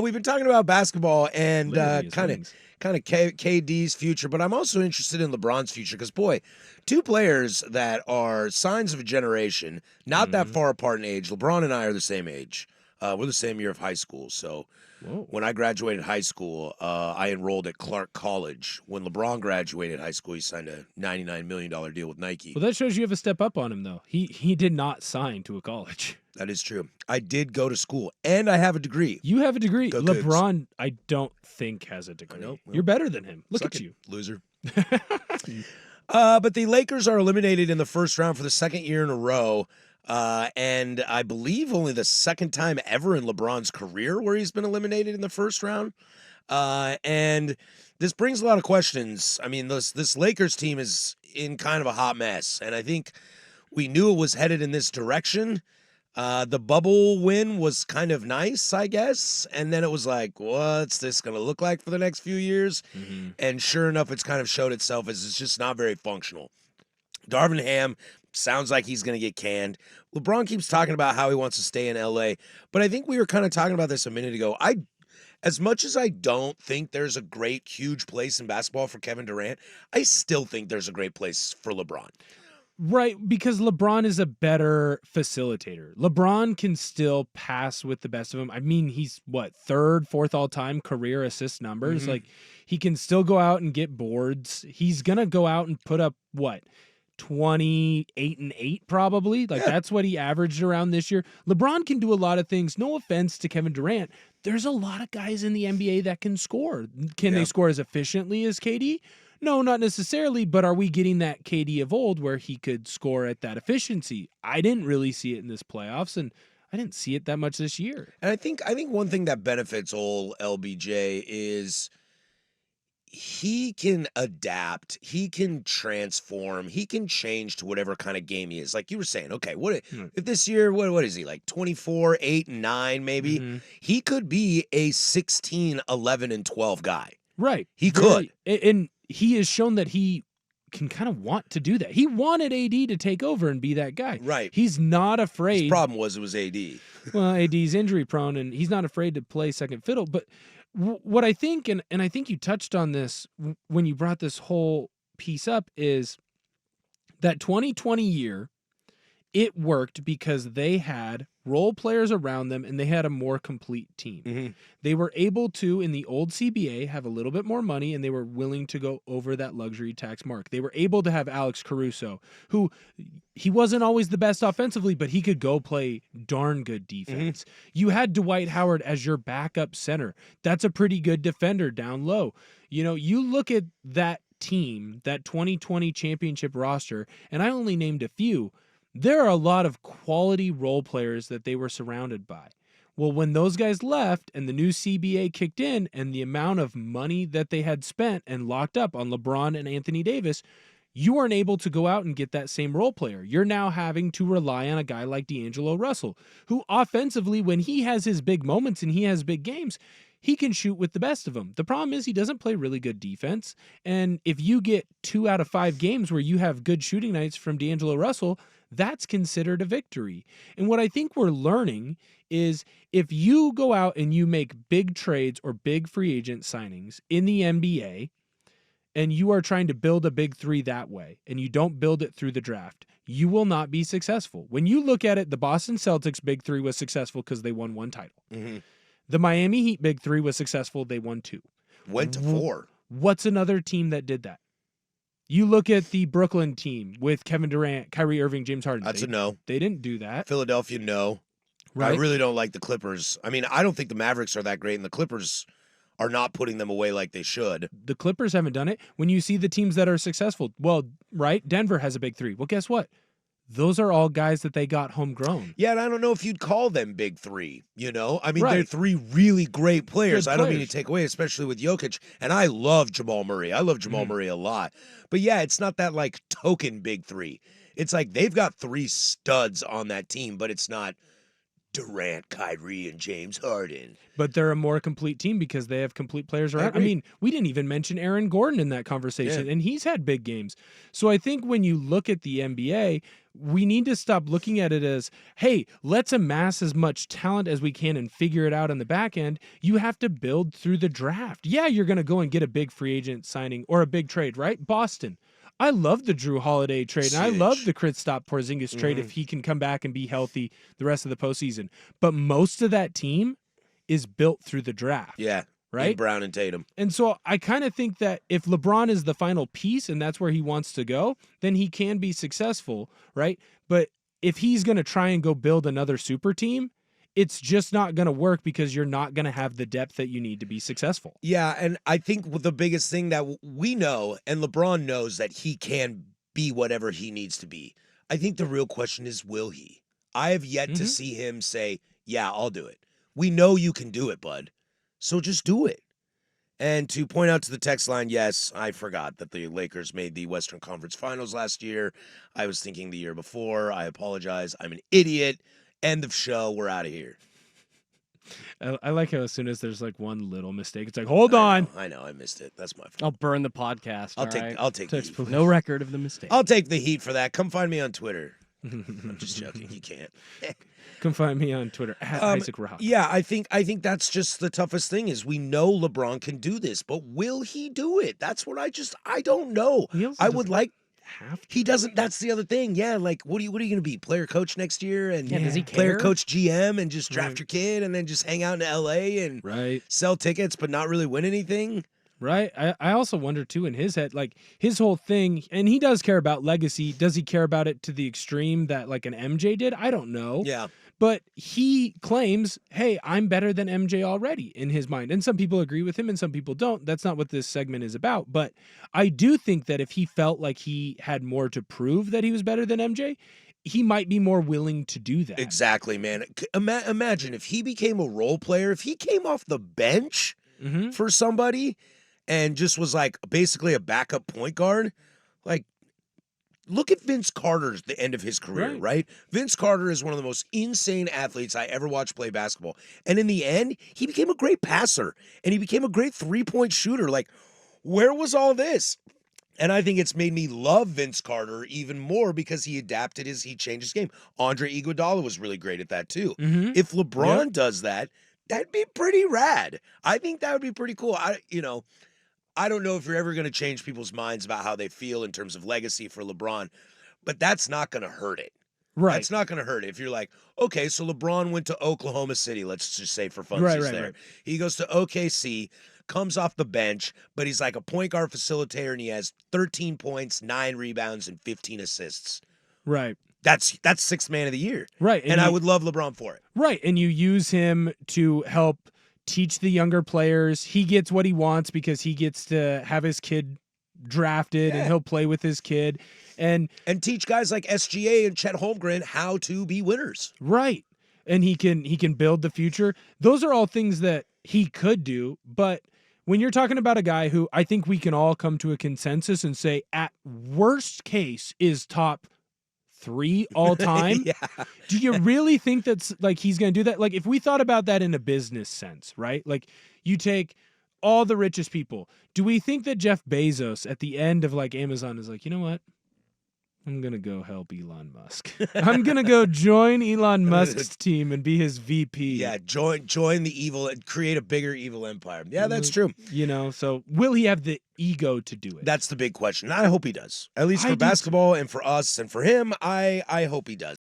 We've been talking about basketball and Literally his kind of wings. KD's future, but I'm also interested in LeBron's future because, boy, two players that are signs of a generation, not that Mm-hmm. far apart in age. LeBron and I are the same age. We're the same year of high school. So Whoa. when I graduated high school, I enrolled at Clark College. When LeBron graduated high school, he signed a $99 million deal with Nike. Well, that shows you have a step up on him, though. He did not sign to a college. That is true. I did go to school, and I have a degree. You have a degree. Go Cougs. LeBron, I don't think, has a degree. know. Well, You're better than him. Look Suck at it, you. loser. But the Lakers are eliminated in the first round for the second year in a row. And I believe only the second time ever in LeBron's career where he's been eliminated in the first round. And this brings a lot of questions. I mean, this Lakers team is in kind of a hot mess. And I think we knew it was headed in this direction. The bubble win was kind of nice, I guess. And then it was like, what's this going to look like for the next few years? Mm-hmm. And sure enough, it's kind of showed itself as it's just not very functional. Darvin Ham sounds like he's going to get canned. LeBron keeps talking about how he wants to stay in LA. But I think we were kind of talking about this a minute ago. As much as I don't think there's a great, huge place in basketball for Kevin Durant, I still think there's a great place for LeBron. Right, because LeBron is a better facilitator. LeBron can still pass with the best of them. I mean, he's third, fourth all-time career assist numbers. Mhm. Like, he can still go out and get boards. He's gonna go out and put up 28 and 8 probably. Like, that's what he averaged around this year. LeBron can do a lot of things. No offense to Kevin Durant. There's a lot of guys in the NBA that can score. Can they score as efficiently as KD? No, not necessarily, but are we getting that KD of old where he could score at that efficiency? I didn't really see it in this playoffs, and I didn't see it that much this year. And I think one thing that benefits old LBJ is he can adapt, he can transform, he can change to whatever kind of game he is. Like you were saying, okay, if this year, what is he, like 24, 8, and 9 maybe? Mm-hmm. He could be a 16, 11, and 12 guy. Right. He could. And he has shown that he can kind of want to do that. He wanted AD to take over and be that guy. Right. He's not afraid. His problem was it was AD. Well, AD's injury prone, and he's not afraid to play second fiddle. But what I think, and I think you touched on this when you brought this whole piece up, is that 2020 year, it worked because they had role players around them and they had a more complete team. Mm-hmm. They were able to, in the old CBA, have a little bit more money, and they were willing to go over that luxury tax mark. They were able to have Alex Caruso, who he wasn't always the best offensively, but he could go play darn good defense. You had Dwight Howard as your backup center. That's a pretty good defender down low. You know, you look at that team, that 2020 championship roster, and I only named a few. There are a lot of quality role players that they were surrounded by. Well, when those guys left and the new CBA kicked in and the amount of money that they had spent and locked up on LeBron and Anthony Davis, you weren't able to go out and get that same role player. You're now having to rely on a guy like D'Angelo Russell, who offensively, when he has his big moments and he has big games, he can shoot with the best of them. The problem is he doesn't play really good defense. And if you get 2 out of 5 games where you have good shooting nights from D'Angelo Russell, that's considered a victory. And what I think we're learning is if you go out and you make big trades or big free agent signings in the NBA and you are trying to build a big three that way and you don't build it through the draft, you will not be successful. When you look at it, the Boston Celtics big three was successful because they won 1 title. Mm-hmm. The Miami Heat big three was successful. They won 2. Went to 4. What's another team that did that? You look at the Brooklyn team with Kevin Durant, Kyrie Irving, James Harden. That's a no. They didn't do that. Philadelphia, no. Right? I really don't like the Clippers. I mean, I don't think the Mavericks are that great, and the Clippers are not putting them away like they should. The Clippers haven't done it. When you see the teams that are successful, well, right, Denver has a big three. Well, guess what? Those are all guys that they got homegrown. Yeah, and I don't know if you'd call them big three, you know? I mean, Right. they're 3 really great players. Good I don't mean players. to take away, especially with Jokic. And I love Jamal Murray. I love Jamal Murray a lot. But yeah, it's not that like token big 3. It's like they've got 3 studs on that team, but it's not Durant, Kyrie, and James Harden. But they're a more complete team because they have complete players around. I agree. mean, we didn't even mention Aaron Gordon in that conversation, and he's had big games. So I think when you look at the NBA, we need to stop looking at it as, hey, let's amass as much talent as we can and figure it out on the back end. You have to build through the draft. Yeah, you're going to go and get a big free agent signing or a big trade, right? Boston. I love the Drew Holiday trade, and I love the Kristaps Porzingis trade if he can come back and be healthy the rest of the postseason. But most of that team is built through the draft. Yeah. Right? Brown and Tatum. And so I kind of think that if LeBron is the final piece and that's where he wants to go, then he can be successful, right? But if he's going to try and go build another super team, it's just not going to work because you're not going to have the depth that you need to be successful. Yeah, and I think the biggest thing that we know, and LeBron knows that he can be whatever he needs to be. I think the real question is, will he? I have yet to see him say, yeah, I'll do it. We know you can do it, bud. So just do it. And to point out to the text line, yes, I forgot that the Lakers made the Western Conference Finals last year. I was thinking the year before. I apologize. I'm an idiot. End of show. We're out of here. I like how as soon as there's like one little mistake, it's like, hold on. I know. I missed it. That's my fault. I'll burn the podcast. I'll take the heat. No record of the mistake. I'll take the heat for that. Come find me on Twitter. I'm just joking. You can't. Come find me on Twitter at Isaac Rock. Yeah, I think that's just the toughest thing is we know LeBron can do this, but will he do it? That's what I don't know. I would like have to. He doesn't. That's the other thing. Yeah, like what are you going to be? Player coach next year and does he care? Player coach GM and just draft your kid and then just hang out in LA and sell tickets but not really win anything? Right. I also wonder, too, in his head, like his whole thing, and he does care about legacy. Does he care about it to the extreme that like an MJ did? I don't know. Yeah. But he claims, hey, I'm better than MJ already in his mind. And some people agree with him and some people don't. That's not what this segment is about. But I do think that if he felt like he had more to prove that he was better than MJ, he might be more willing to do that. Exactly, man. Imagine if he became a role player, if he came off the bench for somebody and just was like basically a backup point guard, like look at Vince Carter's the end of his career, right? Vince Carter is one of the most insane athletes I ever watched play basketball. And in the end, he became a great passer and he became a great three-point shooter. Like, where was all this? And I think it's made me love Vince Carter even more because he he changed his game. Andre Iguodala was really great at that too. If LeBron does that, that'd be pretty rad. I think that would be pretty cool. I don't know if you're ever going to change people's minds about how they feel in terms of legacy for LeBron, but that's not going to hurt it. Right. That's not going to hurt it. If you're like, okay, so LeBron went to Oklahoma City, let's just say for funsies there. He goes to OKC, comes off the bench, but he's like a point guard facilitator and he has 13 points, 9 rebounds, and 15 assists. Right. That's sixth man of the year. Right. And I would love LeBron for it. Right. And you use him to help teach the younger players. He gets what he wants because he gets to have his kid drafted and he'll play with his kid and teach guys like SGA and Chet Holmgren how to be winners. Right. And he can build the future. Those are all things that he could do, but when you're talking about a guy who I think we can all come to a consensus and say at worst case is top 3 all time. Do you really think that's like he's going to do that? Like if we thought about that in a business sense, right? Like you take all the richest people. Do we think that Jeff Bezos at the end of like Amazon is like, you know what? I'm going to go help Elon Musk. I'm going to go join Elon Musk's team and be his VP. Yeah, join the evil and create a bigger evil empire. Yeah, that's true. So will he have the ego to do it? That's the big question. I hope he does. At least for basketball and for us and for him, I hope he does.